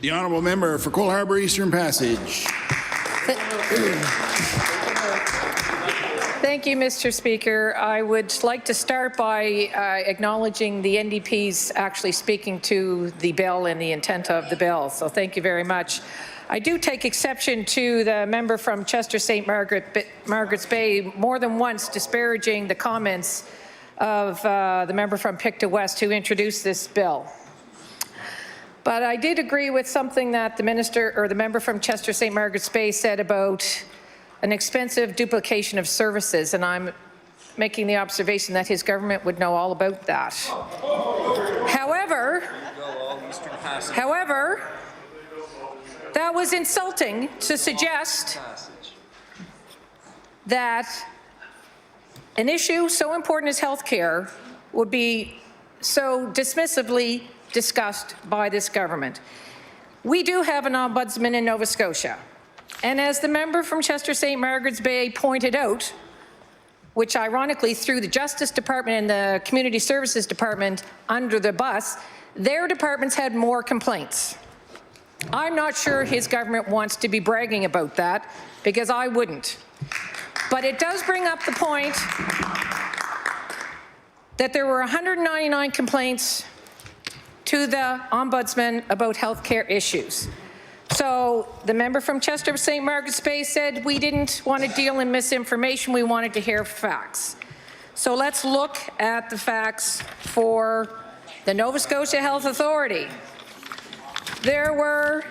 The honourable member for Cole Harbour Eastern Passage. Thank you, Mr. Speaker. I would like to start by acknowledging the NDP's actually speaking to the bill and the intent of the bill, so thank you very much. I do take exception to the member from Chester St. Margaret's Bay more than once disparaging the comments of the member from Pictou West who introduced this bill. But I did agree with something that the minister or the member from Chester St. Margaret's Bay said about an expensive duplication of services, and I'm making the observation that his government would know all about that. However, that was insulting to suggest that an issue so important as health care would be so dismissively discussed by this government. We do have an ombudsman in Nova Scotia. And as the member from Chester St. Margaret's Bay pointed out, which ironically threw the Justice Department and the Community Services Department under the bus, their departments had more complaints. I'm not sure his government wants to be bragging about that, because I wouldn't. But it does bring up the point that there were 199 complaints to the Ombudsman about healthcare issues. So the member from Chester St. Margaret's Bay said we didn't want to deal in misinformation, we wanted to hear facts. So let's look at the facts for the Nova Scotia Health Authority. There were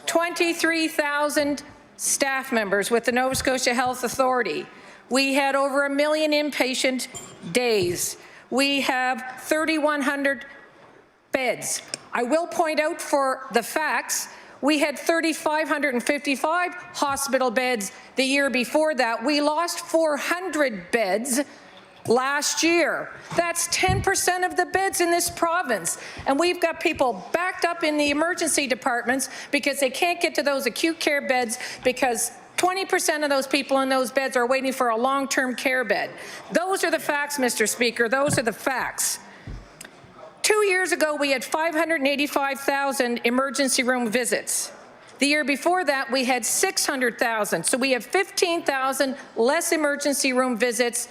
23,000 staff members with the Nova Scotia Health Authority. We had over 1 million inpatient days. We have 3,100 beds. I will point out for the facts, we had 3,555 hospital beds the year before that. We lost 400 beds last year. That's 10% of the beds in this province. And we've got people backed up in the emergency departments because they can't get to those acute care beds because 20% of those people in those beds are waiting for a long-term care bed. Those are the facts, Mr. Speaker. Those are the facts. 2 years ago, we had 585,000 emergency room visits. The year before that, we had 600,000. So we have 15,000 less emergency room visits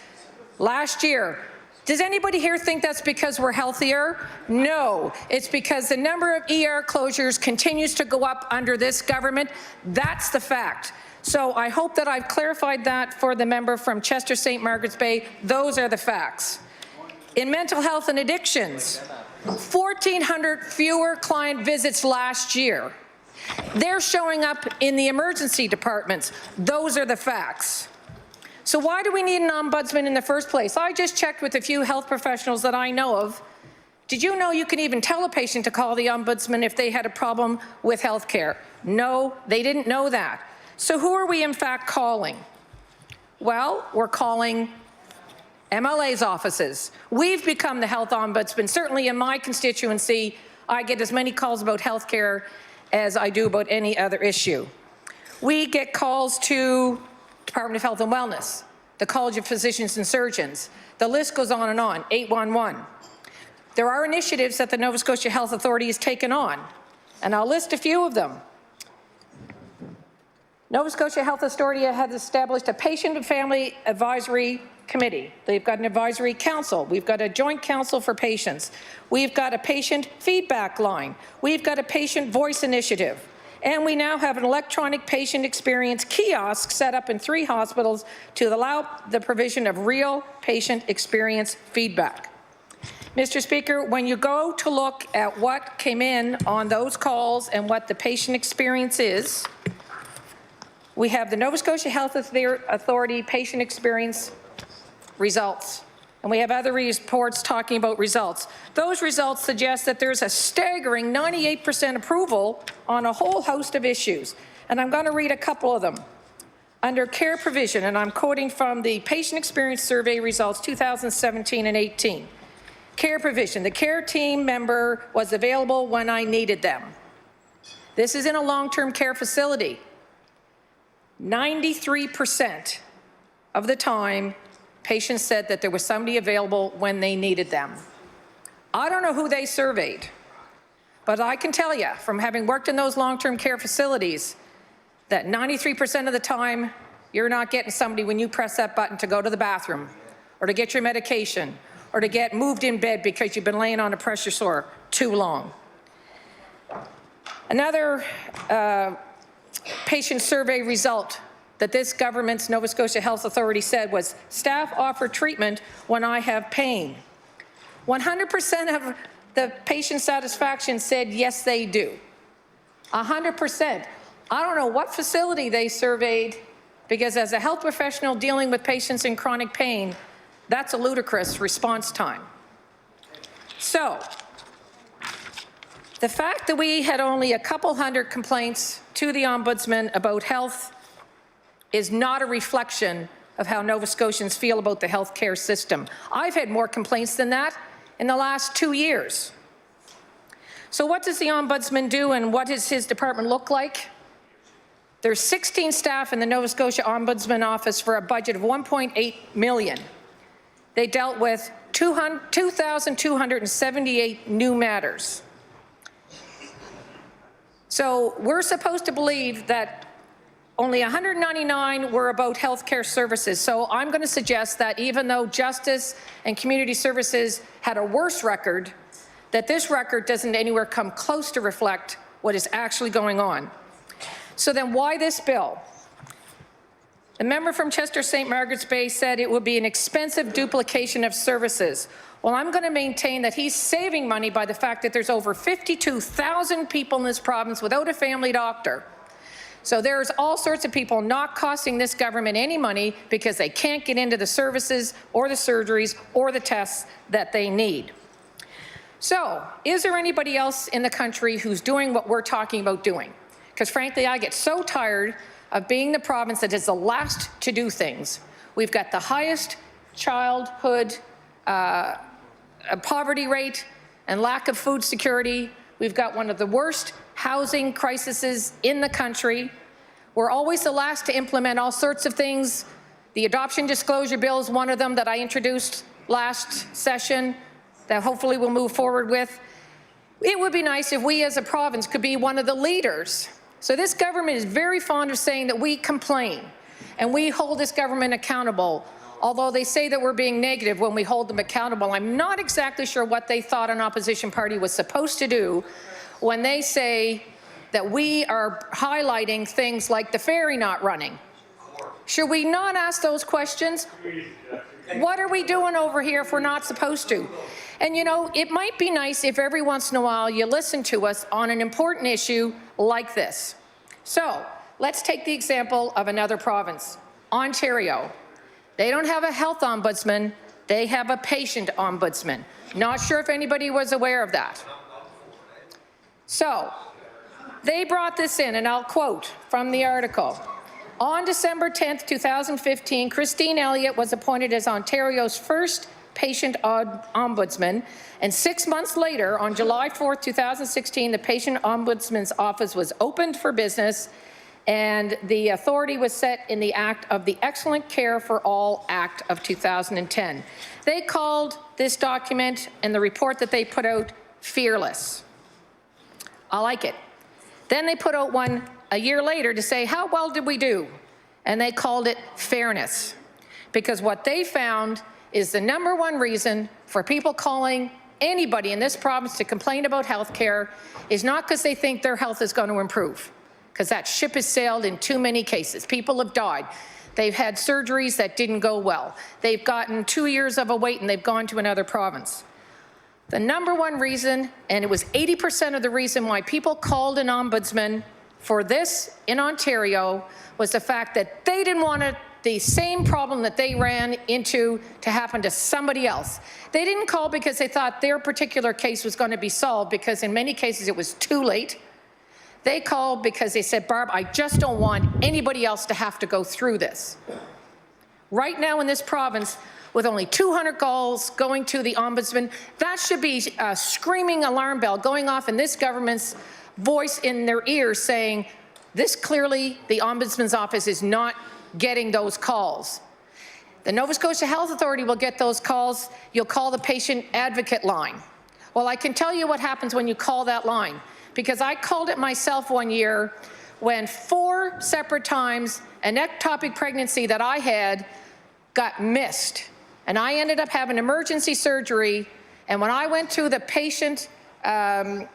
last year. Does anybody here think that's because we're healthier? No, it's because the number of ER closures continues to go up under this government. That's the fact. So I hope that I've clarified that for the member from Chester St. Margaret's Bay. Those are the facts. In mental health and addictions, 1,400 fewer client visits last year. They're showing up in the emergency departments. Those are the facts. So why do we need an ombudsman in the first place? I just checked with a few health professionals that I know of. Did you know you can even tell a patient to call the ombudsman if they had a problem with health care? No, they didn't know that. So who are we in fact calling? Well, we're calling MLA's offices. We've become the health ombudsman. Certainly in my constituency, I get as many calls about health care as I do about any other issue. We get calls to Department of Health and Wellness, the College of Physicians and Surgeons. The list goes on and on, 811. There are initiatives that the Nova Scotia Health Authority has taken on, and I'll list a few of them. Nova Scotia Health Authority has established a patient and family advisory committee. They've got an advisory council. We've got a joint council for patients. We've got a patient feedback line. We've got a patient voice initiative. And we now have an electronic patient experience kiosk set up in 3 hospitals to allow the provision of real patient experience feedback. Mr. Speaker, when you go to look at what came in on those calls and what the patient experience is, we have the Nova Scotia Health Authority patient experience results, and we have other reports talking about results. Those results suggest that there's a staggering 98% approval on a whole host of issues, and I'm going to read a couple of them. Under care provision, and I'm quoting from the Patient Experience Survey results 2017 and 18. Care provision, the care team member was available when I needed them. This is in a long-term care facility. 93% of the time, patients said that there was somebody available when they needed them. I don't know who they surveyed, But I can tell you, from having worked in those long-term care facilities, that 93% of the time, you're not getting somebody when you press that button to go to the bathroom or to get your medication or to get moved in bed because you've been laying on a pressure sore too long. Another patient survey result that this government's Nova Scotia Health Authority said was, staff offer treatment when I have pain. 100% of the patient satisfaction said yes, they do. 100%. I don't know what facility they surveyed, because as a health professional dealing with patients in chronic pain, that's a ludicrous response time. So, the fact that we had only a couple hundred complaints to the Ombudsman about health is not a reflection of how Nova Scotians feel about the healthcare system. I've had more complaints than that in the last 2 years. So what does the Ombudsman do, and what does his department look like? There's 16 staff in the Nova Scotia Ombudsman Office for a budget of $1.8 million. They dealt with 2,278 new matters. So we're supposed to believe that only 199 were about healthcare services. So I'm going to suggest that even though Justice and Community Services had a worse record, that this record doesn't anywhere come close to reflect what is actually going on. So then why this bill? The member from Chester St. Margaret's Bay said it would be an expensive duplication of services. Well, I'm going to maintain that he's saving money by the fact that there's over 52,000 people in this province without a family doctor. So there's all sorts of people not costing this government any money because they can't get into the services or the surgeries or the tests that they need. So, is there anybody else in the country who's doing what we're talking about doing? Because frankly, I get so tired of being the province that is the last to do things. We've got the highest childhood poverty rate and lack of food security. We've got one of the worst housing crises in the country. We're always the last to implement all sorts of things. The adoption disclosure bill is one of them that I introduced last session that hopefully we'll move forward with. It would be nice if we as a province could be one of the leaders. So this government is very fond of saying that we complain and we hold this government accountable, although they say that we're being negative when we hold them accountable. I'm not exactly sure what they thought an opposition party was supposed to do when they say that we are highlighting things like the ferry not running. Should we not ask those questions? What are we doing over here if we're not supposed to? And you know, it might be nice if every once in a while you listen to us on an important issue like this. So, let's take the example of another province, Ontario. They don't have a health ombudsman, they have a patient ombudsman. Not sure if anybody was aware of that. So, they brought this in, and I'll quote from the article. On December 10th, 2015, Christine Elliott was appointed as Ontario's first patient ombudsman, and 6 months later, on July 4th, 2016, the patient ombudsman's office was opened for business, and the authority was set in the Act of the Excellent Care for All Act of 2010. They called this document and the report that they put out fearless. I like it. Then they put out one a year later to say, how well did we do? And they called it fairness. Because what they found is the #1 reason for people calling anybody in this province to complain about health care is not because they think their health is going to improve, because that ship has sailed in too many cases. People have died. They've had surgeries that didn't go well. They've gotten 2 years of a wait and they've gone to another province. The #1 reason, and it was 80% of the reason why people called an ombudsman for this in Ontario, was the fact that they didn't want the same problem that they ran into to happen to somebody else. They didn't call because they thought their particular case was going to be solved, because in many cases it was too late. They called because they said, Barb, I just don't want anybody else to have to go through this. Right now in this province, with only 200 calls going to the ombudsman, that should be a screaming alarm bell going off in this government's voice in their ears saying, this clearly, the ombudsman's office is not getting those calls. The Nova Scotia Health Authority will get those calls. You'll call the patient advocate line. Well, I can tell you what happens when you call that line, because I called it myself one year when 4 separate times an ectopic pregnancy that I had got missed. And I ended up having emergency surgery. And when I went to the patient advocate,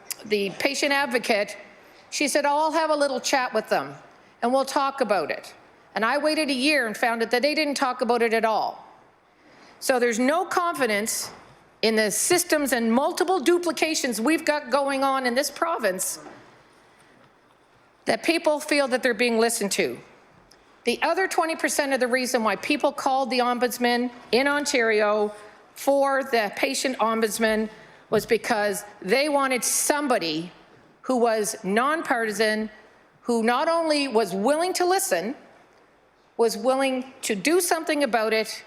she said, oh, I'll have a little chat with them and we'll talk about it. And I waited a year and found out that they didn't talk about it at all. So there's no confidence in the systems and multiple duplications we've got going on in this province that people feel that they're being listened to. The other 20% of the reason why people called the Ombudsman in Ontario for the patient ombudsman was because they wanted somebody who was nonpartisan, who not only was willing to listen, was willing to do something about it,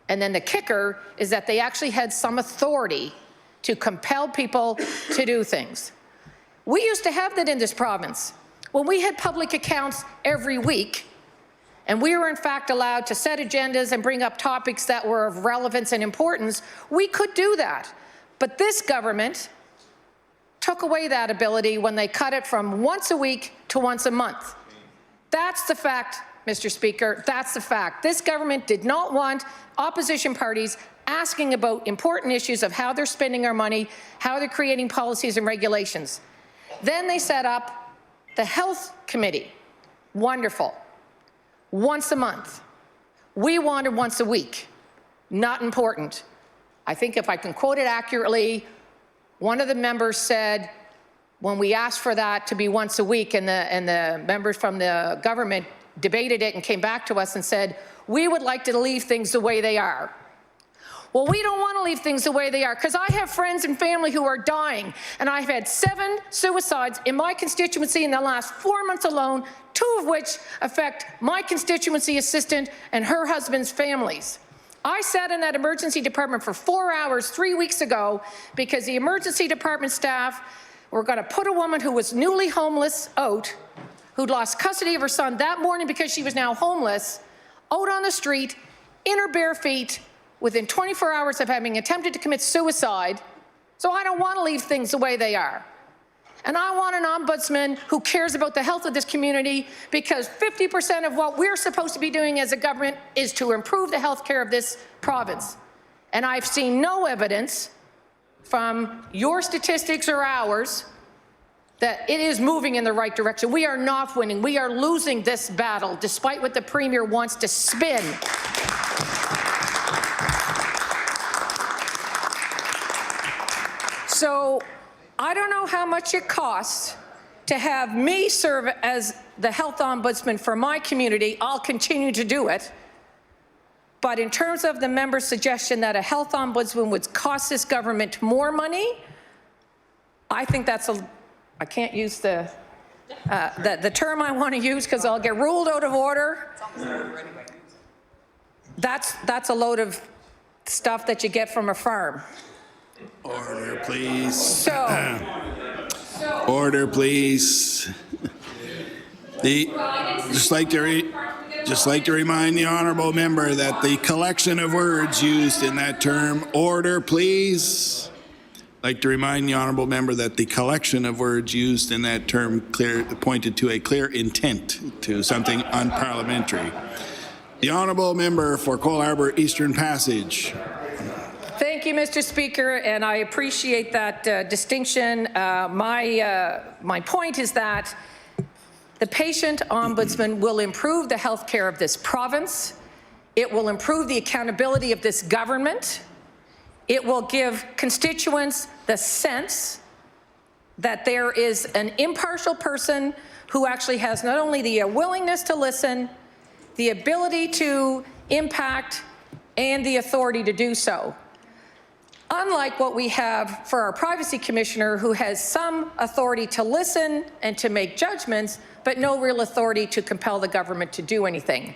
and then the kicker is that they actually had some authority to compel people to do things. We used to have that in this province. When we had public accounts every week, and we were in fact allowed to set agendas and bring up topics that were of relevance and importance, we could do that. But this government took away that ability when they cut it from once a week to once a month. That's the fact, Mr. Speaker. That's the fact. This government did not want opposition parties asking about important issues of how they're spending our money, how they're creating policies and regulations. Then they set up the Health Committee. Wonderful. Once a month. We wanted once a week. Not important. I think if I can quote it accurately, one of the members said, when we asked for that to be once a week, and the members from the government debated it and came back to us and said, we would like to leave things the way they are. Well, we don't want to leave things the way they are, because I have friends and family who are dying, and I've had 7 suicides in my constituency in the last 4 months alone, 2 of which affect my constituency assistant and her husband's families. I sat in that emergency department for 4 hours 3 weeks ago because the emergency department staff were going to put a woman who was newly homeless out, who'd lost custody of her son that morning because she was now homeless, out on the street, in her bare feet, within 24 hours of having attempted to commit suicide. So I don't want to leave things the way they are. And I want an ombudsman who cares about the health of this community, because 50% of what we're supposed to be doing as a government is to improve the health care of this province. And I've seen no evidence from your statistics or ours that it is moving in the right direction. We are not winning. We are losing this battle, despite what the Premier wants to spin. So I don't know how much it costs to have me serve as the health ombudsman for my community. I'll continue to do it. But in terms of the member's suggestion that a health ombudsman would cost this government more money, I think that's I can't use the term I want to use because I'll get ruled out of order. That's a load of stuff that you get from a farm. Order, please. Order, please. Just like to remind the honourable member that the collection of words used in that term, order, please. Like to remind the honourable member that the collection of words used in that term pointed to a clear intent to something unparliamentary. The honourable member for Cole Harbour Eastern Passage. Thank you, Mr. Speaker, and I appreciate that distinction. My point is that the patient ombudsman will improve the health care of this province. It will improve the accountability of this government. It will give constituents the sense that there is an impartial person who actually has not only the willingness to listen, the ability to impact, and the authority to do so. Unlike what we have for our privacy commissioner, who has some authority to listen and to make judgments, but no real authority to compel the government to do anything.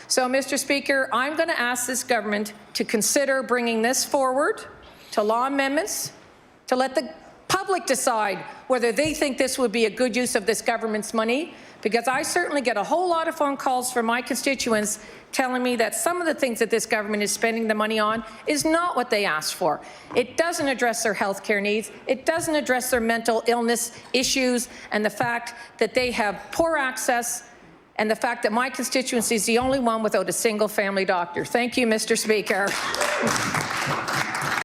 So, Mr. Speaker, I'm going to ask this government to consider bringing this forward to law amendments, to let the public public decide whether they think this would be a good use of this government's money, because I certainly get a whole lot of phone calls from my constituents telling me that some of the things that this government is spending the money on is not what they asked for. It doesn't address their health care needs. It doesn't address their mental illness issues and the fact that they have poor access and the fact that my constituency is the only one without a single family doctor. Thank you, Mr. Speaker.